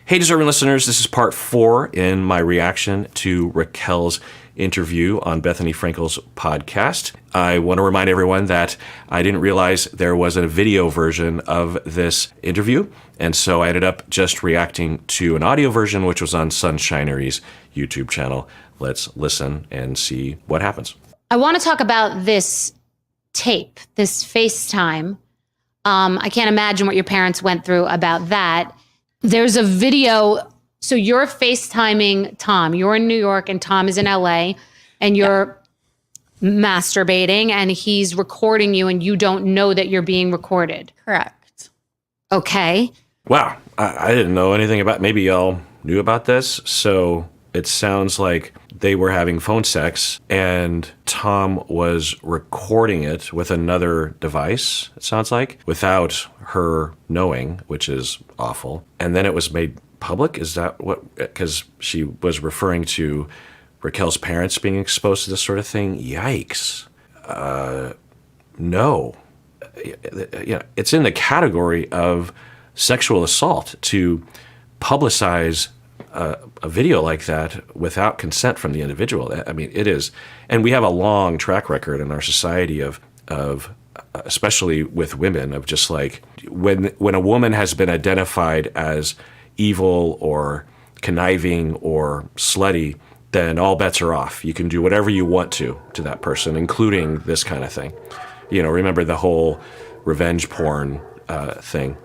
Hey, deserving listeners, this is part 4 in my reaction to Raquel's interview on Bethany Frankel's podcast. I want to remind everyone that I didn't realize there was a video version of this interview, and so I ended up just reacting to an audio version, which was on Sunshinery's YouTube channel. Let's listen and see what happens. I want to talk about this tape, this FaceTime. I can't imagine what your parents went through about that. There's a video. So you're FaceTiming Tom. You're in New York and Tom is in LA, and you're masturbating and he's recording you and you don't know that you're being recorded. Correct. Okay. Wow. I didn't know anything about, maybe y'all knew about this. So it sounds like they were having phone sex and Tom was recording it with another device, it sounds like, without her knowing, which is awful. And then it was made public? Is that what, because she was referring to Raquel's parents being exposed to this sort of thing? Yikes. No. It's in the category of sexual assault to publicize a video like that without consent from the individual. I mean, it is. And we have a long track record in our society of especially with women, of just like when a woman has been identified as evil or conniving or slutty, then all bets are off. You can do whatever you want to that person, including this kind of thing. You know, remember the whole revenge porn thing.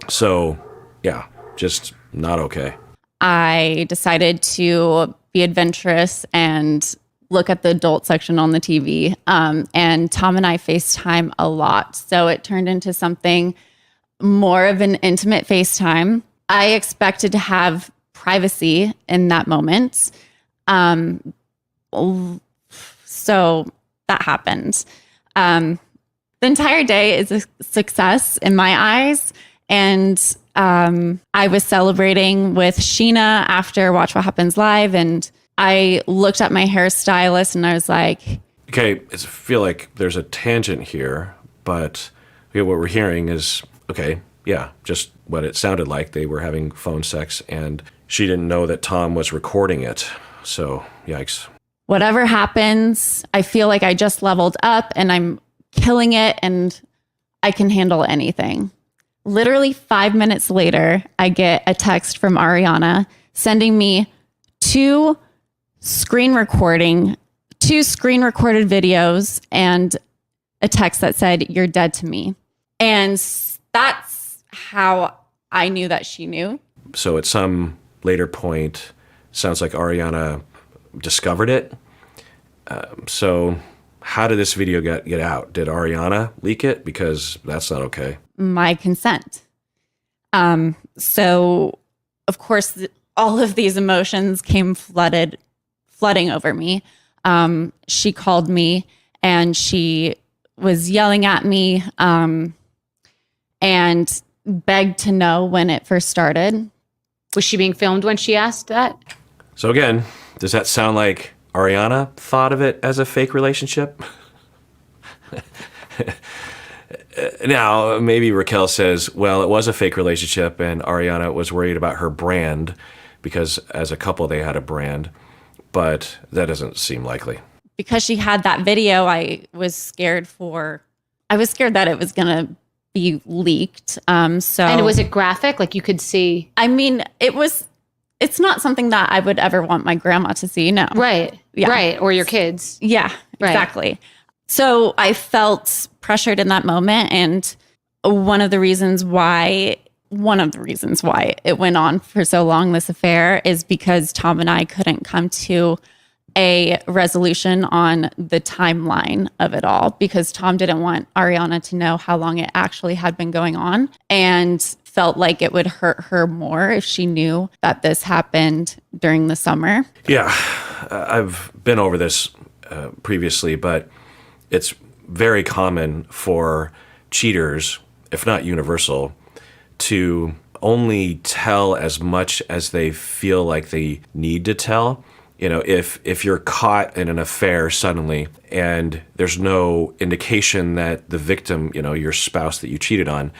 So, yeah, just not okay. I decided to be adventurous and look at the adult section on the TV. And Tom and I FaceTime a lot. So it turned into something more of an intimate FaceTime. I expected to have privacy in that moment. So that happened. The entire day is a success in my eyes. And I was celebrating with Sheena after Watch What Happens Live. And I looked at my hairstylist and I was like, okay, I feel like there's a tangent here, but what we're hearing is, okay, yeah, just what it sounded like. They were having phone sex and she didn't know that Tom was recording it. So, yikes. Whatever happens, I feel like I just leveled up and I'm killing it and I can handle anything. Literally 5 minutes later, I get a text from Ariana sending me two screen recorded videos and a text that said, "You're dead to me." And that's how I knew that she knew. So at some later point, sounds like Ariana discovered it. So how did this video get out? Did Ariana leak it? Because that's not okay. My consent. So of course, all of these emotions came flooding over me. She called me and she was yelling at me, and begged to know when it first started. Was she being filmed when she asked that? So again, does that sound like Ariana thought of it as a fake relationship? Now, maybe Raquel says, well, it was a fake relationship and Ariana was worried about her brand because as a couple they had a brand, but that doesn't seem likely. Because she had that video, I was scared that it was going to be leaked. And was it graphic? Like you could see? I mean, it's not something that I would ever want my grandma to see. No. Right. Yeah. Right. Or your kids. Yeah, right. Exactly. So I felt pressured in that moment. And one of the reasons why it went on for so long, this affair, is because Tom and I couldn't come to a resolution on the timeline of it all, because Tom didn't want Ariana to know how long it actually had been going on and felt like it would hurt her more if she knew that this happened during the summer. Yeah, I've been over this previously, but it's very common for cheaters, if not universal, to only tell as much as they feel like they need to tell. You know, if you're caught in an affair suddenly and there's no indication that the victim, you know, your spouse that you cheated on,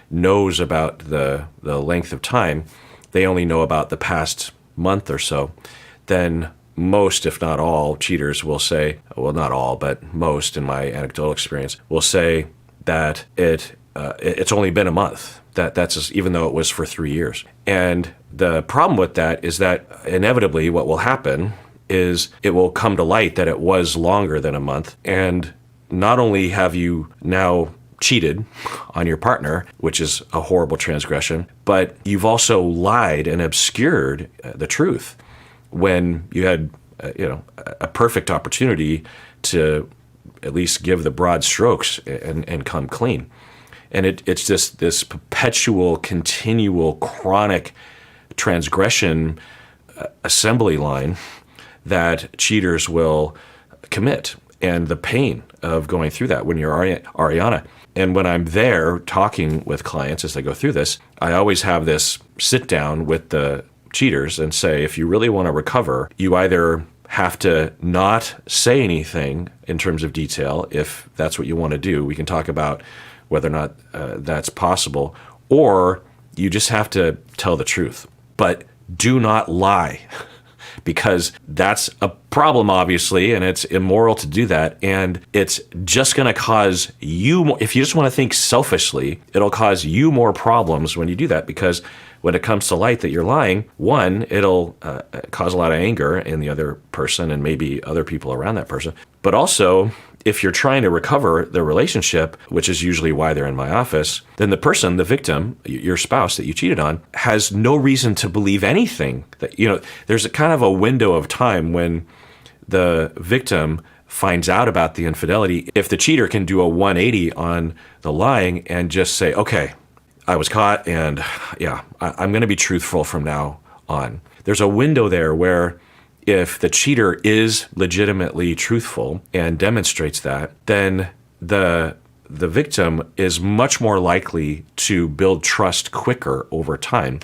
knows about the length of time, they only know about the past month or so, then most, if not all, cheaters will say, well, not all, but most in my anecdotal experience, will say that it's only been a month. That's just, even though it was for 3 years. And the problem with that is that inevitably what will happen is it will come to light that it was longer than a month. And not only have you now cheated on your partner, which is a horrible transgression, but you've also lied and obscured the truth when you had a perfect opportunity to at least give the broad strokes and come clean. And it's just this perpetual, continual, chronic transgression assembly line that cheaters will commit, and the pain of going through that when you're Ariana. And when I'm there talking with clients as they go through this, I always have this sit down with the cheaters and say, if you really want to recover, you either have to not say anything in terms of detail. If that's what you want to do, we can talk about whether or not that's possible, or you just have to tell the truth. But do not lie, because that's a problem, obviously, and it's immoral to do that. And it's just going to cause you more, if you just want to think selfishly, it'll cause you more problems when you do that, because when it comes to light that you're lying, one, it'll cause a lot of anger in the other person and maybe other people around that person. But also, if you're trying to recover the relationship, which is usually why they're in my office, then the person, the victim, your spouse that you cheated on, has no reason to believe anything. That, there's a kind of a window of time when the victim finds out about the infidelity. If the cheater can do a 180 on the lying and just say, okay, I was caught, and yeah, I'm going to be truthful from now on. There's a window there where if the cheater is legitimately truthful and demonstrates that, then the victim is much more likely to build trust quicker over time,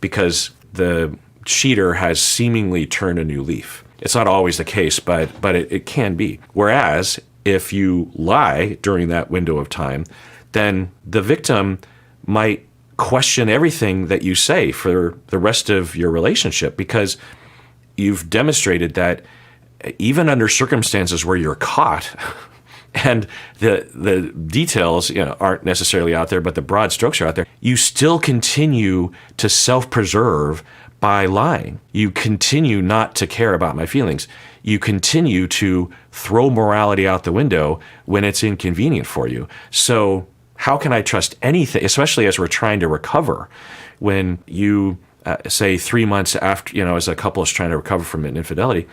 because the cheater has seemingly turned a new leaf. It's not always the case, but it can be. Whereas if you lie during that window of time, then the victim might question everything that you say for the rest of your relationship, because you've demonstrated that even under circumstances where you're caught and the details aren't necessarily out there, but the broad strokes are out there, you still continue to self-preserve by lying. You continue not to care about my feelings. You continue to throw morality out the window when it's inconvenient for you. So how can I trust anything, especially as we're trying to recover, when you say 3 months after, as a couple is trying to recover from an infidelity,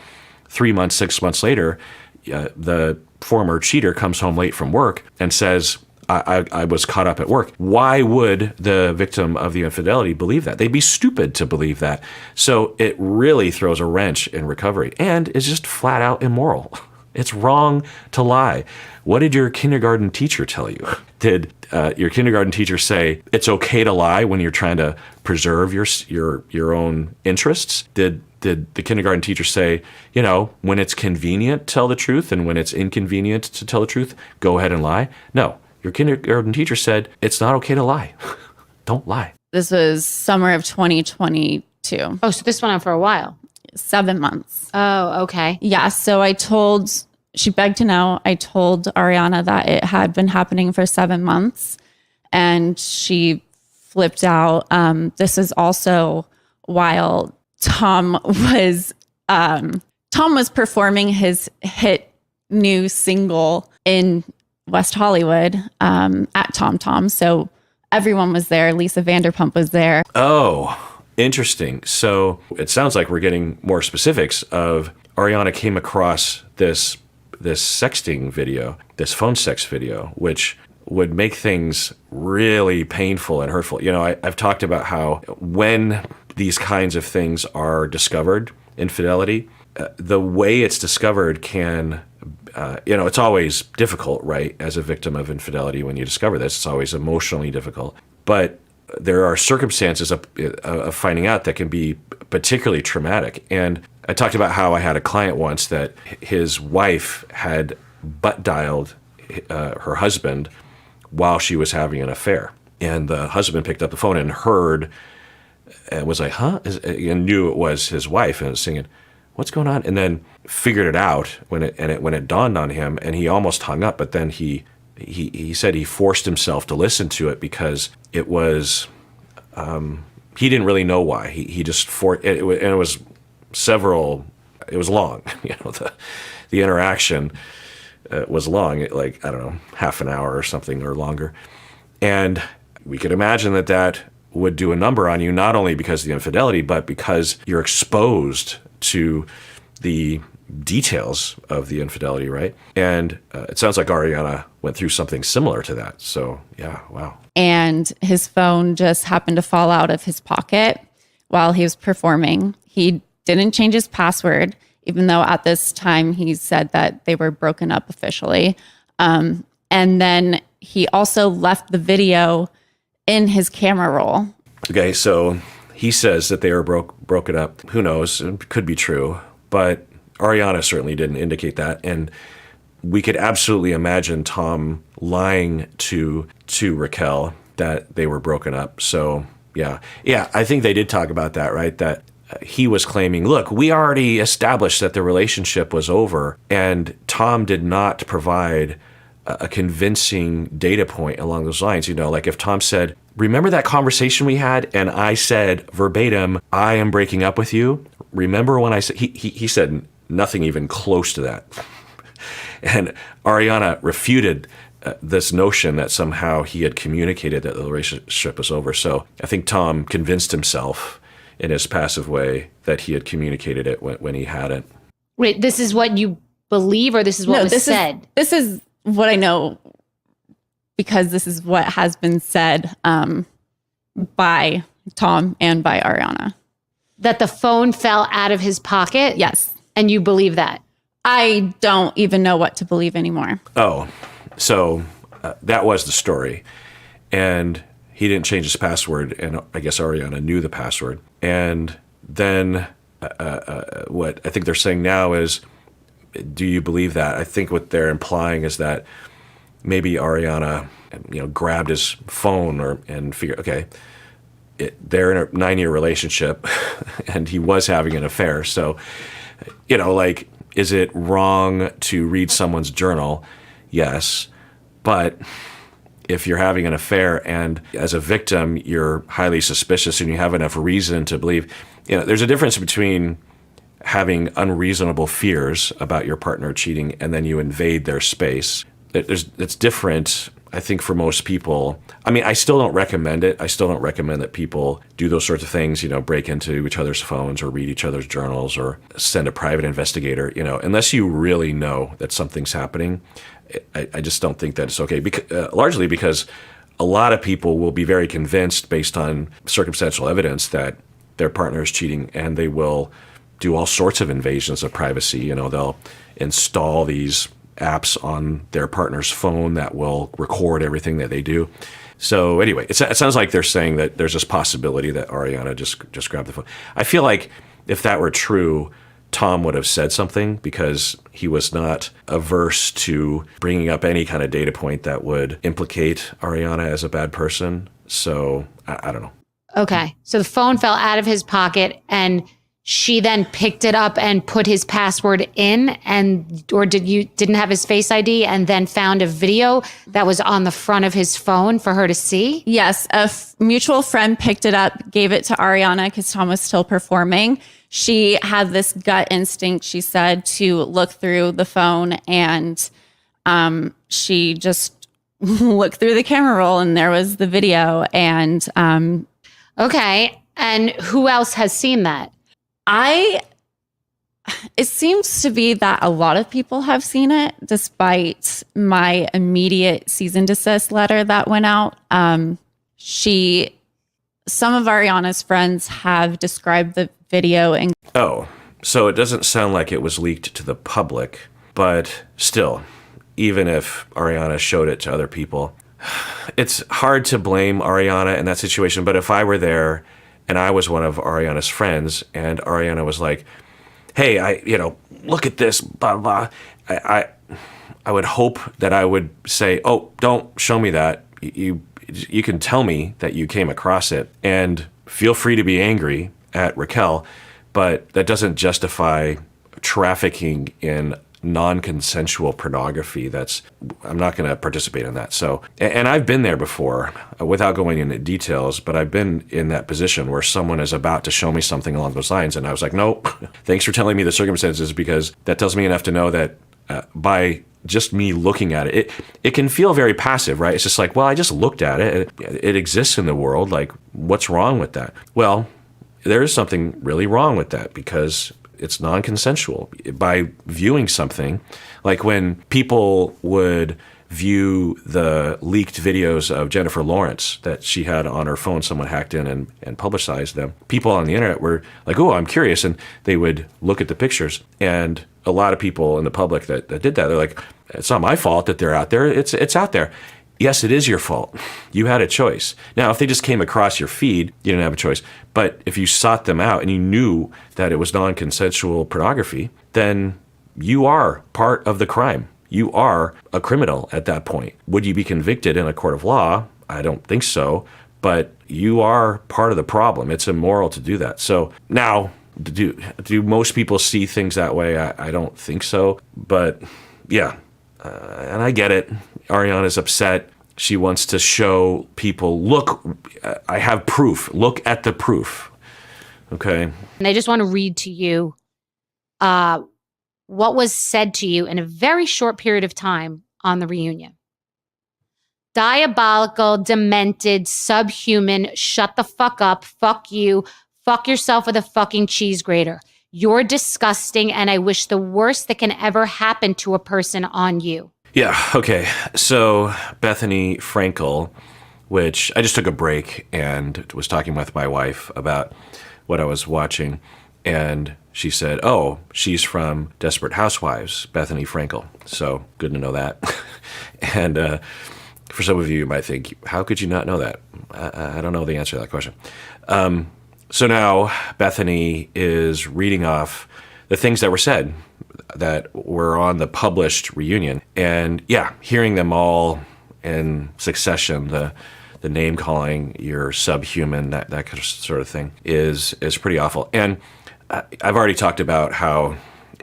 3 months, 6 months later, the former cheater comes home late from work and says, I was caught up at work. Why would the victim of the infidelity believe that? They'd be stupid to believe that. So it really throws a wrench in recovery and is just flat out immoral. It's wrong to lie. What did your kindergarten teacher tell you? Did your kindergarten teacher say it's okay to lie when you're trying to preserve your own interests? Did the kindergarten teacher say, when it's convenient, tell the truth, and when it's inconvenient to tell the truth, go ahead and lie? No. Your kindergarten teacher said it's not okay to lie. Don't lie. This was summer of 2022. Oh, so this went on for a while. 7 months. Oh, okay. Yeah. So she begged to know. I told Ariana that it had been happening for 7 months, and she flipped out. This is also while Tom was performing his hit new single in West Hollywood at Tom Tom. So everyone was there. Lisa Vanderpump was there. Oh, interesting. So it sounds like we're getting more specifics of Ariana came across this sexting video, this phone sex video, which would make things really painful and hurtful. I've talked about how when these kinds of things are discovered, infidelity, the way it's discovered can, it's always difficult, right? As a victim of infidelity, when you discover this, it's always emotionally difficult. But there are circumstances of finding out that can be particularly traumatic. And I talked about how I had a client once that his wife had butt dialed her husband while she was having an affair. And the husband picked up the phone and heard and was like, huh? And knew it was his wife and was singing, what's going on? And then figured it out when it dawned on him, and he almost hung up. But then he said he forced himself to listen to it because it was, he didn't really know why. He just and it was it was long. The interaction was long, like, I don't know, half an hour or something or longer. And we could imagine that would do a number on you, not only because of the infidelity, but because you're exposed to the details of the infidelity, right? And it sounds like Ariana went through something similar to that. So, yeah, wow. And his phone just happened to fall out of his pocket while he was performing. He didn't change his password, even though at this time he said that they were broken up officially. And then he also left the video in his camera roll. Okay, so he says that they were broken up. Who knows? It could be true. But Ariana certainly didn't indicate that. And we could absolutely imagine Tom lying to Raquel that they were broken up. So, yeah, I think they did talk about that, right? That he was claiming, look, we already established that the relationship was over. And Tom did not provide a convincing data point along those lines. Like if Tom said, remember that conversation we had? And I said verbatim, I am breaking up with you. Remember when I said, he said nothing even close to that. And Ariana refuted this notion that somehow he had communicated that the relationship was over. So I think Tom convinced himself in his passive way that he had communicated it when he hadn't. Wait, this is what you believe, or this is what was said? This is what I know, because this is what has been said by Tom and by Ariana. That the phone fell out of his pocket? Yes. And you believe that? I don't even know what to believe anymore. Oh, so that was the story. And he didn't change his password, and I guess Ariana knew the password. And then what I think they're saying now is, do you believe that? I think what they're implying is that maybe Ariana, grabbed his phone and figured, okay, they're in a 9-year relationship, and he was having an affair. So, is it wrong to read someone's journal? Yes, but if you're having an affair and as a victim you're highly suspicious and you have enough reason to believe, there's a difference between having unreasonable fears about your partner cheating and then you invade their space. It's different, I think, for most people. I mean, I still don't recommend it. I still don't recommend that people do those sorts of things, break into each other's phones or read each other's journals or send a private investigator, unless you really know that something's happening. I just don't think that it's okay, largely because a lot of people will be very convinced based on circumstantial evidence that their partner is cheating, and they will do all sorts of invasions of privacy. They'll install these apps on their partner's phone that will record everything that they do. So anyway, it sounds like they're saying that there's this possibility that Ariana just grabbed the phone. I feel like if that were true, Tom would have said something, because he was not averse to bringing up any kind of data point that would implicate Ariana as a bad person. So I don't know. Okay. So the phone fell out of his pocket and she then picked it up and put his password in, or didn't have his Face ID, and then found a video that was on the front of his phone for her to see? Yes. A mutual friend picked it up, gave it to Ariana because Tom was still performing. She had this gut instinct, she said, to look through the phone, and she just looked through the camera roll and there was the video. And okay. And who else has seen that? It seems to be that a lot of people have seen it, despite my immediate cease and desist letter that went out. Some of Ariana's friends have described the video. So it doesn't sound like it was leaked to the public, but still, even if Ariana showed it to other people, it's hard to blame Ariana in that situation. But if I were there and I was one of Ariana's friends, and Ariana was like, hey, look at this, blah, blah. I would hope that I would say, oh, don't show me that. You can tell me that you came across it. And feel free to be angry at Raquel, but that doesn't justify trafficking in non-consensual pornography. I'm not going to participate in that. So, and I've been there before, without going into details, but I've been in that position where someone is about to show me something along those lines, and I was like, no, thanks for telling me the circumstances, because that tells me enough to know that by just me looking at it, it can feel very passive, right? It's just like, well, I just looked at it. It exists in the world. Like, what's wrong with that? Well, there is something really wrong with that, because it's non-consensual. By viewing something, like when people would view the leaked videos of Jennifer Lawrence that she had on her phone, someone hacked in and publicized them. People on the internet were like, oh, I'm curious. And they would look at the pictures. And a lot of people in the public that did that, they're like, it's not my fault that they're out there. It's out there. Yes, it is your fault. You had a choice. Now, if they just came across your feed, you didn't have a choice. But if you sought them out and you knew that it was non-consensual pornography, then you are part of the crime. You are a criminal at that point. Would you be convicted in a court of law? I don't think so. But you are part of the problem. It's immoral to do that. So now, do most people see things that way? I don't think so. But yeah, and I get it. Ariana's upset. She wants to show people, look, I have proof. Look at the proof. Okay. And I just want to read to you what was said to you in a very short period of time on the reunion. Diabolical, demented, subhuman, shut the fuck up, fuck you, fuck yourself with a fucking cheese grater. You're disgusting, and I wish the worst that can ever happen to a person on you. Yeah, okay. So Bethany Frankel, which I just took a break and was talking with my wife about what I was watching, and she said, oh, she's from Desperate Housewives, Bethany Frankel. So good to know that. And for some of you, you might think, how could you not know that? I don't know the answer to that question. So now Bethany is reading off the things that were said that were on the published reunion. And yeah, hearing them all in succession, the name calling, you're subhuman, that kind of sort of thing is pretty awful. And I've already talked about how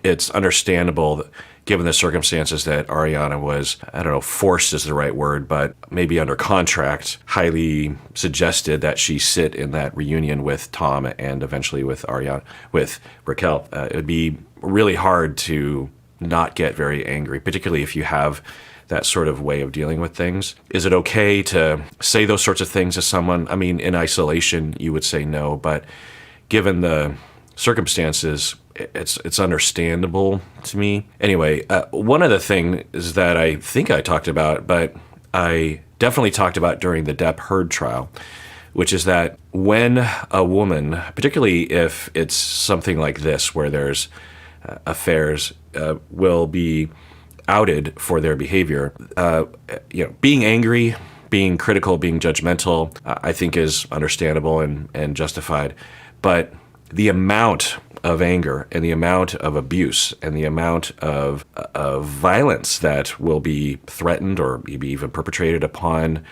it's understandable, given the circumstances, that Ariana was, I don't know, forced is the right word, but maybe under contract, highly suggested that she sit in that reunion with Tom and eventually with Raquel. It would be really hard to not get very angry, particularly if you have that sort of way of dealing with things. Is it okay to say those sorts of things to someone? I mean, in isolation, you would say no, but given the circumstances, it's understandable to me. Anyway, one of the things that I think I talked about, but I definitely talked about during the Depp Heard trial, which is that when a woman, particularly if it's something like this where there's affairs, will be outed for their behavior, being angry, being critical, being judgmental, I think is understandable and justified. But the amount of anger and the amount of abuse and the amount of violence that will be threatened or maybe even perpetrated upon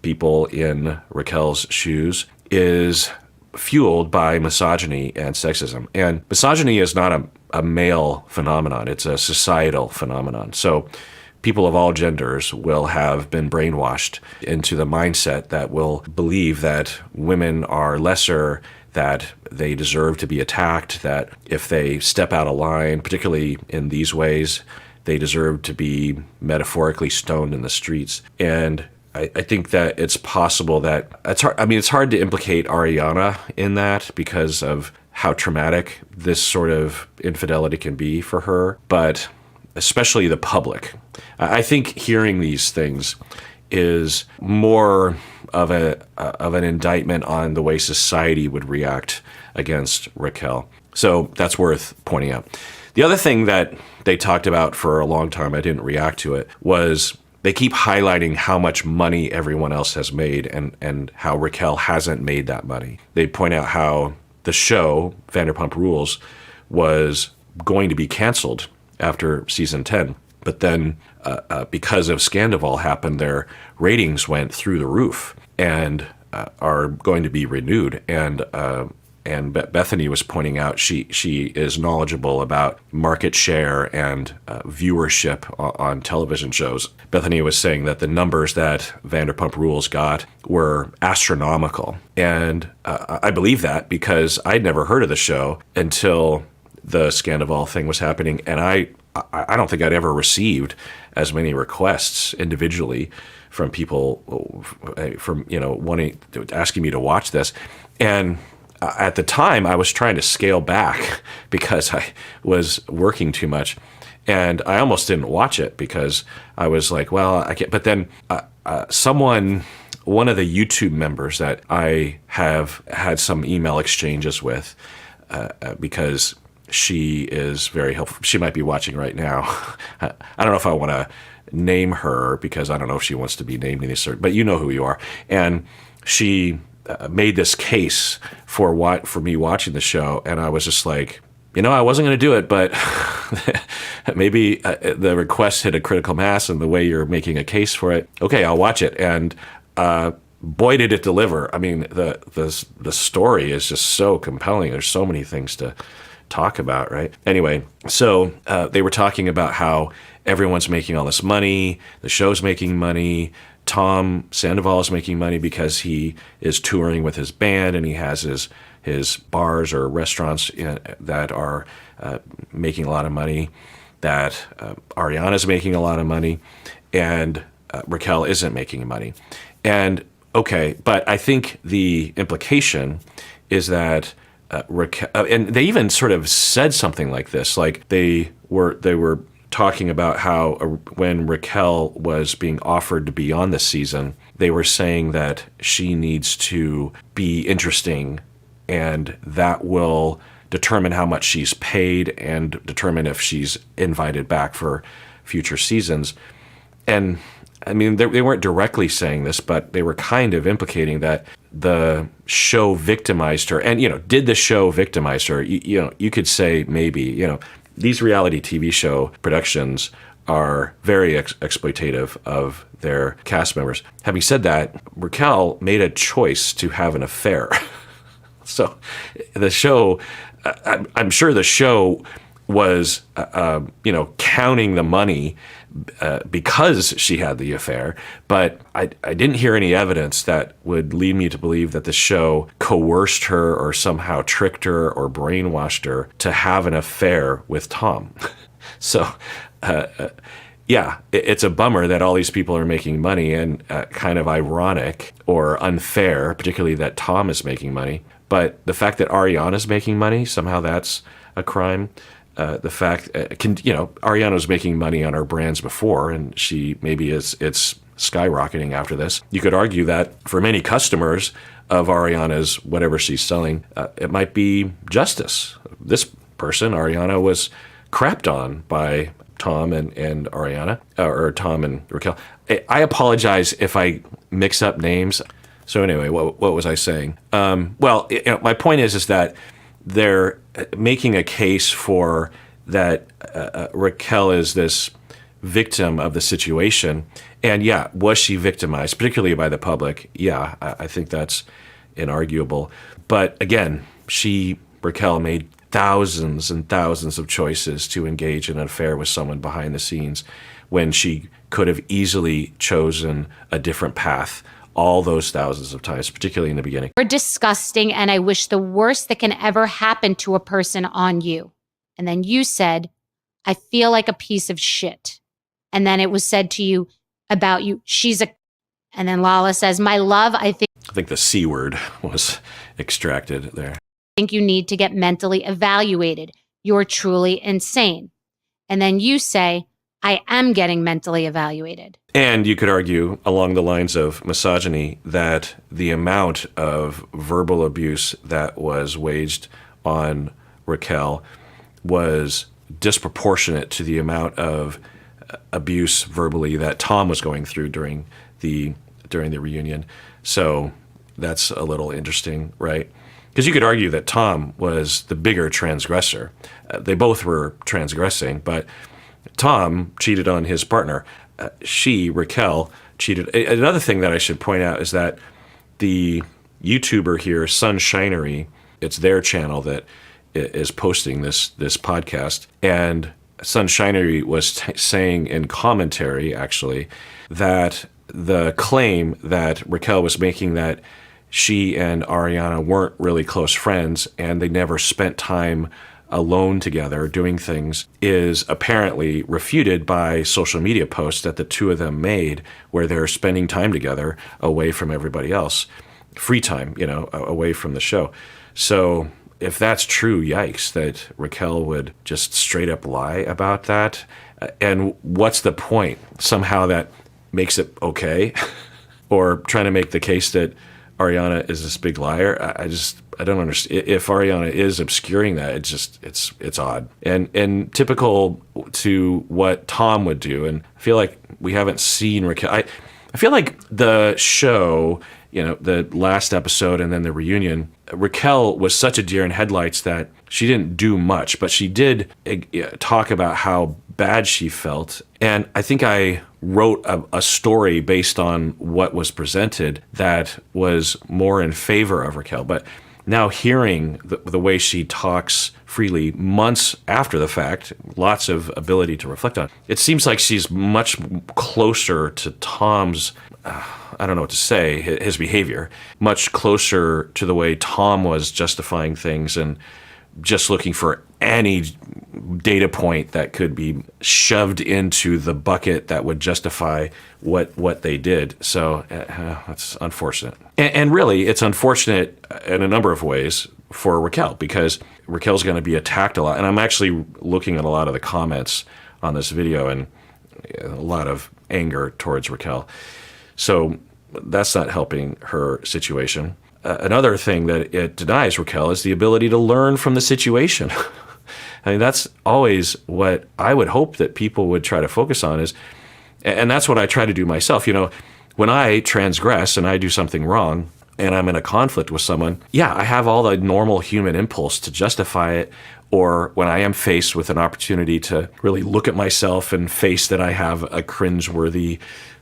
people in Raquel's shoes is fueled by misogyny and sexism. And misogyny is not a male phenomenon. It's a societal phenomenon. So people of all genders will have been brainwashed into the mindset that will believe that women are lesser, that they deserve to be attacked, that if they step out of line, particularly in these ways, they deserve to be metaphorically stoned in the streets. And I think that it's possible that it's hard to implicate Ariana in that because of how traumatic this sort of infidelity can be for her, but especially the public. I think hearing these things is more of an indictment on the way society would react against Raquel. So that's worth pointing out. The other thing that they talked about for a long time, I didn't react to it, was they keep highlighting how much money everyone else has made and how Raquel hasn't made that money. They point out how the show, Vanderpump Rules, was going to be canceled after season 10. But then because of Scandoval happened, their ratings went through the roof. And are going to be renewed, and Bethany was pointing out she is knowledgeable about market share and viewership on television shows. Bethany was saying that the numbers that Vanderpump Rules got were astronomical. And I believe that because I'd never heard of the show until the Scandoval thing was happening. And I don't think I'd ever received as many requests individually from people asking me to watch this. And at the time, I was trying to scale back because I was working too much, and I almost didn't watch it because I was like, well, I can't. But then one of the YouTube members that I have had some email exchanges with, because she is very helpful. She might be watching right now. I don't know if I want to name her because I don't know if she wants to be named in this, but you know who you are. And she made this case for me watching the show, and I was just like, I wasn't going to do it, but maybe the request hit a critical mass, and the way you're making a case for it, okay, I'll watch it. And boy, did it deliver! I mean, the story is just so compelling. There's so many things to talk about, right? Anyway, so they were talking about how everyone's making all this money, the show's making money. Tom Sandoval is making money because he is touring with his band, and he has his bars or restaurants that are making a lot of money, that Ariana's making a lot of money, and Raquel isn't making money. And okay, but I think the implication is that Raquel, and they even sort of said something like this, like they were talking about how when Raquel was being offered to be on the season, they were saying that she needs to be interesting, and that will determine how much she's paid and determine if she's invited back for future seasons. And I mean, they weren't directly saying this, but they were kind of implicating that the show victimized her. And, did the show victimize her? You could say maybe, these reality TV show productions are very exploitative of their cast members. Having said that, Raquel made a choice to have an affair. So the show, I'm sure the show was, counting the money because she had the affair, but I didn't hear any evidence that would lead me to believe that the show coerced her or somehow tricked her or brainwashed her to have an affair with Tom. So, it's a bummer that all these people are making money, and kind of ironic or unfair, particularly that Tom is making money. But the fact that Ariana's making money, somehow that's a crime. The fact, Ariana was making money on her brands before, and it's skyrocketing after this. You could argue that for many customers of Ariana's whatever she's selling, it might be justice. This person, Ariana, was crapped on by Tom and Ariana, or Tom and Raquel. I apologize if I mix up names. So anyway, what was I saying? My point is that they're making a case for that Raquel is this victim of the situation. And was she victimized, particularly by the public? Yeah, I think that's inarguable. But again, Raquel made thousands and thousands of choices to engage in an affair with someone behind the scenes when she could have easily chosen a different path all those thousands of times, particularly in the beginning. You're disgusting, and I wish the worst that can ever happen to a person on you. And then you said, I feel like a piece of shit. And then it was said to you about you, and then Lala says, my love, I think the C word was extracted there. think you need to get mentally evaluated. You're truly insane. And then you say, I am getting mentally evaluated. And you could argue along the lines of misogyny that the amount of verbal abuse that was waged on Raquel was disproportionate to the amount of abuse verbally that Tom was going through during the reunion. So that's a little interesting, right? Because you could argue that Tom was the bigger transgressor. They both were transgressing, but Tom cheated on his partner. Raquel, cheated. Another thing that I should point out is that the YouTuber here, Sunshinery, it's their channel that is posting this podcast, and Sunshinery was saying in commentary, actually, that the claim that Raquel was making that she and Ariana weren't really close friends and they never spent time alone together doing things is apparently refuted by social media posts that the two of them made where they're spending time together away from everybody else. Free time, away from the show. So if that's true, yikes, that Raquel would just straight up lie about that. And what's the point? Somehow that makes it okay? Or trying to make the case that Ariana is this big liar? I don't understand. If Ariana is obscuring that, it's odd and typical to what Tom would do. And I feel like we haven't seen Raquel. I feel like the show, the last episode and then the reunion, Raquel was such a deer in headlights that she didn't do much, but she did talk about how bad she felt. And I think I wrote a story based on what was presented that was more in favor of Raquel. But now hearing the way she talks freely months after the fact, lots of ability to reflect on, it seems like she's much closer to Tom's, I don't know what to say, his behavior, much closer to the way Tom was justifying things and just looking for any data point that could be shoved into the bucket that would justify what they did. So that's unfortunate. And really, it's unfortunate in a number of ways for Raquel, because Raquel's going to be attacked a lot. And I'm actually looking at a lot of the comments on this video and a lot of anger towards Raquel. So that's not helping her situation. Another thing that it denies Raquel is the ability to learn from the situation. I mean, that's always what I would hope that people would try to focus on is, and that's what I try to do myself. When I transgress and I do something wrong and I'm in a conflict with someone, I have all the normal human impulse to justify it. Or when I am faced with an opportunity to really look at myself and face that I have a cringeworthy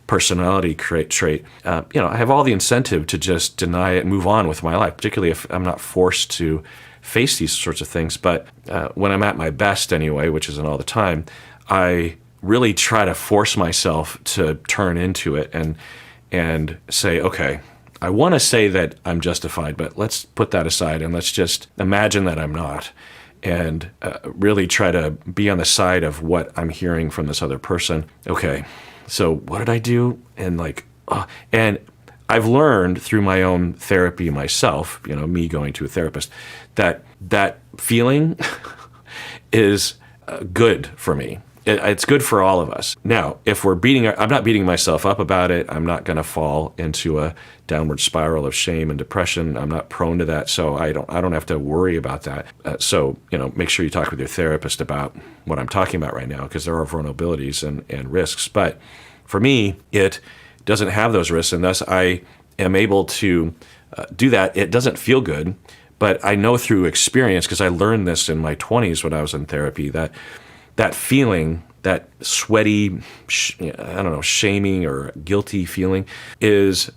personality trait, I have all the incentive to just deny it and move on with my life, particularly if I'm not forced to face these sorts of things. But when I'm at my best anyway, which isn't all the time, I really try to force myself to turn into it and say, okay, I want to say that I'm justified, but let's put that aside and let's just imagine that I'm not. And really try to be on the side of what I'm hearing from this other person. Okay, so what did I do? And and I've learned through my own therapy myself, me going to a therapist, that feeling is good for me. It's good for all of us. Now, if I'm not beating myself up about it. I'm not going to fall into a downward spiral of shame and depression. I'm not prone to that, so I don't have to worry about that. So make sure you talk with your therapist about what I'm talking about right now, because there are vulnerabilities and risks. But for me, it doesn't have those risks, and thus I am able to do that. It doesn't feel good, but I know through experience, because I learned this in my 20s when I was in therapy, that feeling, that sweaty, shaming or guilty feeling, is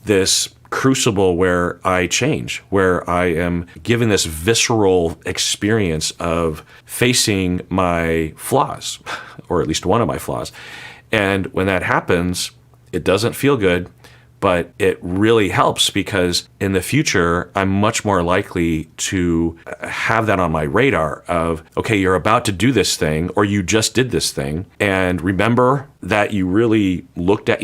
this crucible where I change, where I am given this visceral experience of facing my flaws, or at least one of my flaws. And when that happens, it doesn't feel good, but it really helps, because in the future, I'm much more likely to have that on my radar of, okay, you're about to do this thing, or you just did this thing, and remember that you really looked at,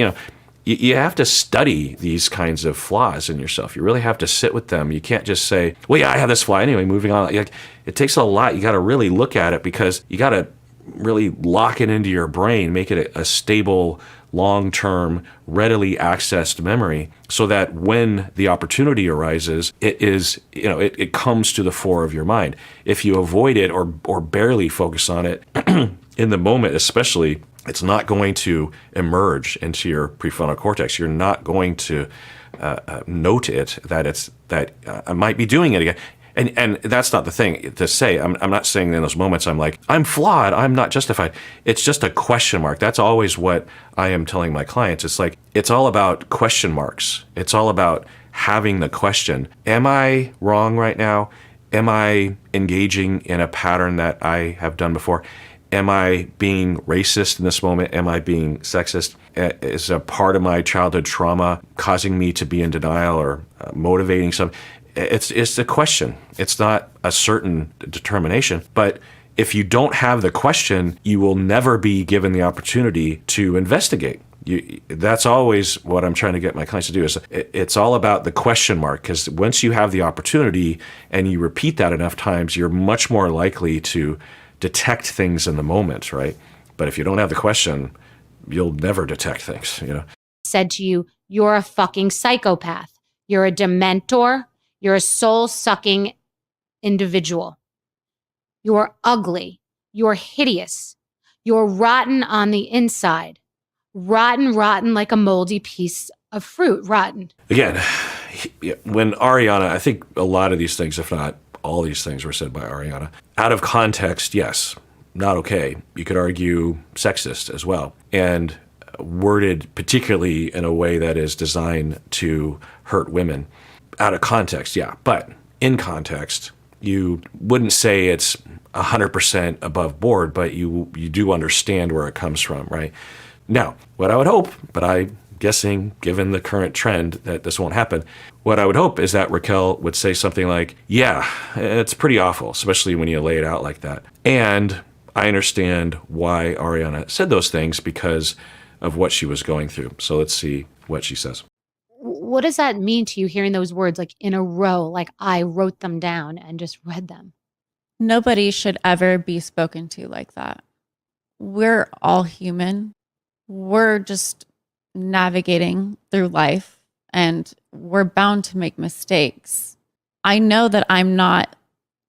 you have to study these kinds of flaws in yourself. You really have to sit with them. You can't just say, well, yeah, I have this flaw anyway, moving on. It takes a lot. You got to really look at it, because you got to really lock it into your brain, make it a stable, long-term, readily accessed memory, so that when the opportunity arises, it comes to the fore of your mind. If you avoid it or barely focus on it in the moment, especially, it's not going to emerge into your prefrontal cortex. You're not going to note it that I might be doing it again. And that's not the thing to say. I'm not saying in those moments I'm like, I'm flawed, I'm not justified. It's just a question mark. That's always what I am telling my clients. It's like, it's all about question marks. It's all about having the question, am I wrong right now? Am I engaging in a pattern that I have done before? Am I being racist in this moment? Am I being sexist? Is a part of my childhood trauma causing me to be in denial or motivating something? It's the question. It's not a certain determination. But if you don't have the question, you will never be given the opportunity to investigate. That's always what I'm trying to get my clients to do. Is it's all about the question mark, because once you have the opportunity and you repeat that enough times, you're much more likely to detect things in the moment, right? But if you don't have the question, you'll never detect things, Said to you, you're a fucking psychopath. You're a dementor. You're a soul-sucking individual. You're ugly. You're hideous. You're rotten on the inside. Rotten like a moldy piece of fruit. Rotten. Again, when Ariana, I think a lot of these things, if not all these things, were said by Ariana. Out of context, yes, not okay. You could argue sexist as well, and worded particularly in a way that is designed to hurt women. Out of context, yeah, but in context, you wouldn't say it's 100% above board, but you do understand where it comes from, right? Now, what I would hope, but I'm guessing given the current trend that this won't happen, what I would hope is that Raquel would say something like, yeah, it's pretty awful, especially when you lay it out like that. And I understand why Ariana said those things because of what she was going through. So let's see what she says. What does that mean to you, hearing those words like in a row, like I wrote them down and just read them? Nobody should ever be spoken to like that. We're all human. We're just navigating through life and we're bound to make mistakes. I know that I'm not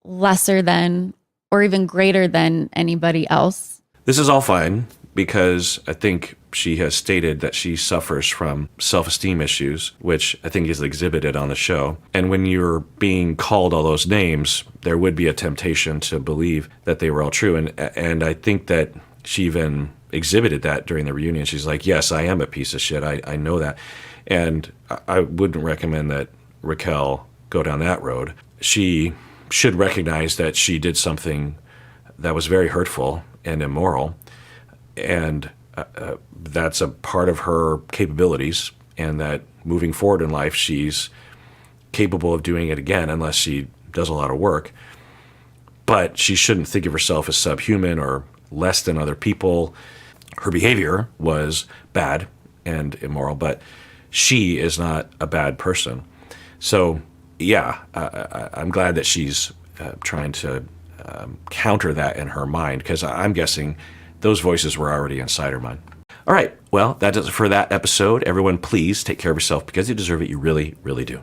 lesser than or even greater than anybody else. This is all fine because I think she has stated that she suffers from self-esteem issues, which I think is exhibited on the show. And when you're being called all those names, there would be a temptation to believe that they were all true. And I think that she even exhibited that during the reunion. She's like, yes, I am a piece of shit. I know that. And I wouldn't recommend that Raquel go down that road. She should recognize that she did something that was very hurtful and immoral. And that's a part of her capabilities, and that moving forward in life, she's capable of doing it again unless she does a lot of work. But she shouldn't think of herself as subhuman or less than other people. Her behavior was bad and immoral, but she is not a bad person. So, yeah, I'm glad that she's trying to counter that in her mind, because I'm guessing those voices were already inside her mind. All right, well, that does it for that episode. Everyone, please take care of yourself because you deserve it. You really, really do.